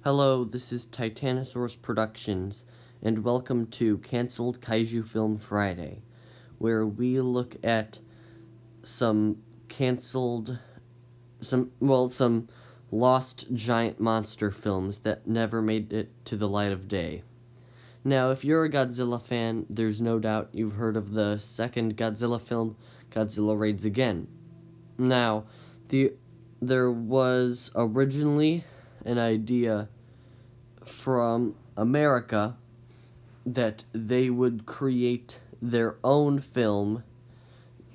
Hello, this is Titanosaurus Productions, and welcome to Cancelled Kaiju Film Friday, where we look at some some lost giant monster films that never made it to the light of day. Now, if you're a Godzilla fan, there's no doubt you've heard of the second Godzilla film, Godzilla Raids again. Now, there was originally an idea from America that they would create their own film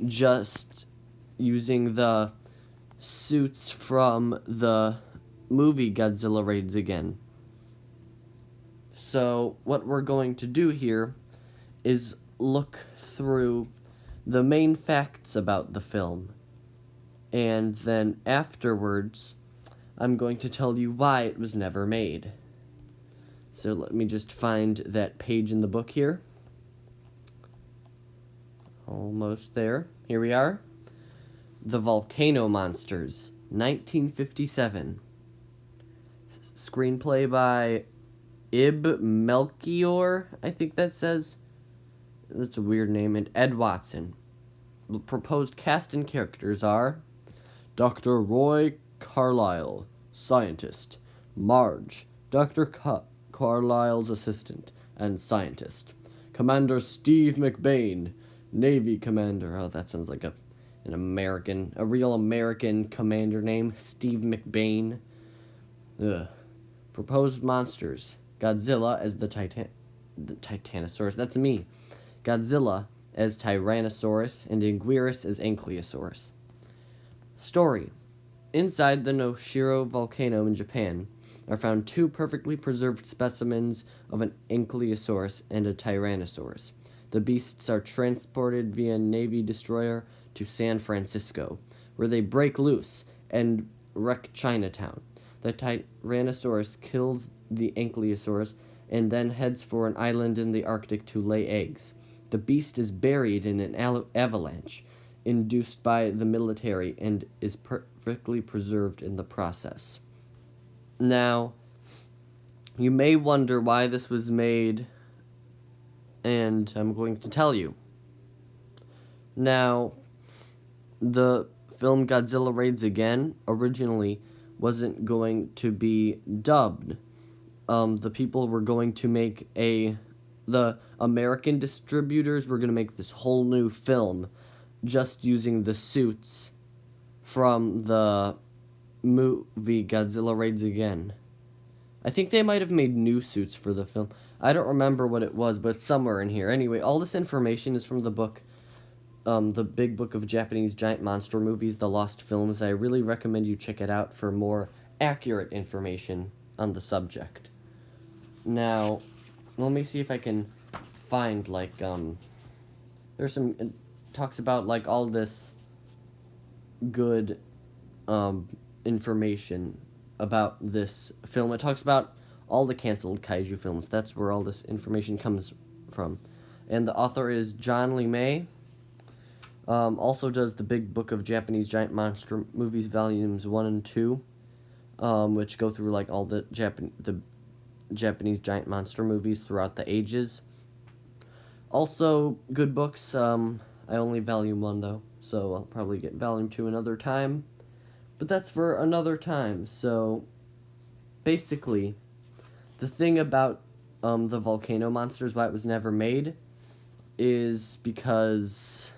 just using the suits from the movie Godzilla Raids again. So what we're going to do here is look through the main facts about the film, and then afterwards I'm going to tell you why it was never made. So let me just find that page in the book here. Almost there. Here we are. The Volcano Monsters, 1957. Screenplay by Ib Melchior, I think that says. That's a weird name. And Ed Watson. The proposed cast and characters are Dr. Roy Carlyle, scientist. Marge, Dr. Carlyle's assistant and scientist. Commander Steve McBain, Navy commander. Oh, that sounds like a real American commander name. Steve McBain. Ugh. Proposed monsters. Godzilla as the Titanosaurus. That's me. Godzilla as Tyrannosaurus and Anguirus as Ankylosaurus. Story. Inside the Noshiro volcano in Japan are found two perfectly preserved specimens of an Ankylosaurus and a Tyrannosaurus. The beasts are transported via Navy destroyer to San Francisco, where they break loose and wreck Chinatown. The Tyrannosaurus kills the Ankylosaurus and then heads for an island in the Arctic to lay eggs. The beast is buried in an avalanche induced by the military and is perfectly preserved in the process. Now, you may wonder why this was made, and I'm going to tell you. Now, the film Godzilla Raids Again originally wasn't going to be dubbed. The people were going to make the American distributors were going to make this whole new film just using the suits from the movie Godzilla Raids Again. I think they might have made new suits for the film. I don't remember what it was, but it's somewhere in here. Anyway, all this information is from the book, the Big Book of Japanese Giant Monster Movies, The Lost Films. I really recommend you check it out for more accurate information on the subject. Now, let me see if I can find, there's some, it talks about, all this good, information about this film. It talks about all the canceled kaiju films. That's where all this information comes from. And the author is John Lee May. Also does the Big Book of Japanese Giant Monster Movies, volumes 1 and 2, which go through all the Japanese giant monster movies throughout the ages. Also, good books. I only volume 1 though, so I'll probably get volume 2 another time. But that's for another time. So, basically, the thing about the Volcano Monsters, why it was never made, is because,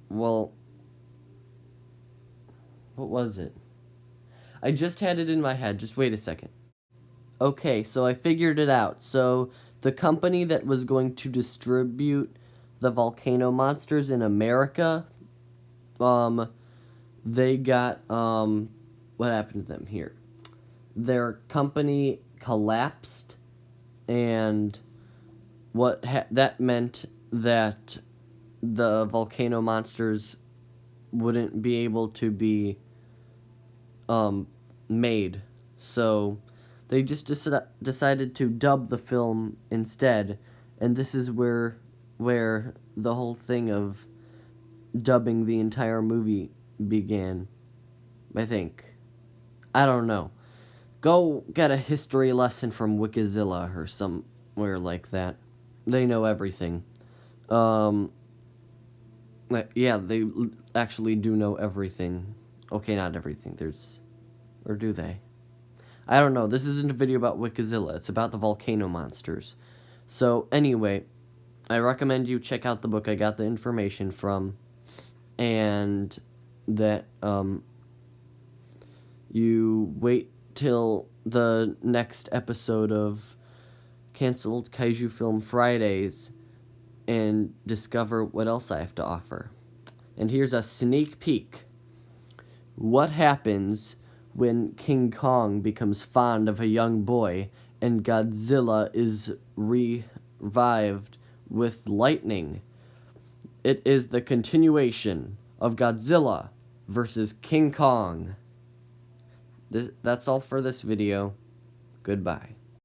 well, what was it? I just had it in my head. Just wait a second. Okay, so I figured it out. So, the company that was going to distribute the Volcano Monsters in America, they got, what happened to them here? Their company collapsed, and that meant that the Volcano Monsters wouldn't be able to be, made. So, they just decided to dub the film instead, and this is where the whole thing of dubbing the entire movie began, I think. I don't know. Go get a history lesson from Wikizilla or somewhere like that. They know everything. Yeah, they actually do know everything. Okay, not everything. Or do they? I don't know. This isn't a video about Wikizilla. It's about the volcano monsters. So, anyway, I recommend you check out the book I got the information from. And that, you wait till the next episode of Canceled Kaiju Film Fridays and discover what else I have to offer. And here's a sneak peek. What happens when King Kong becomes fond of a young boy and Godzilla is revived with lightning? It is the continuation of Godzilla versus King Kong. That's all for this video. Goodbye.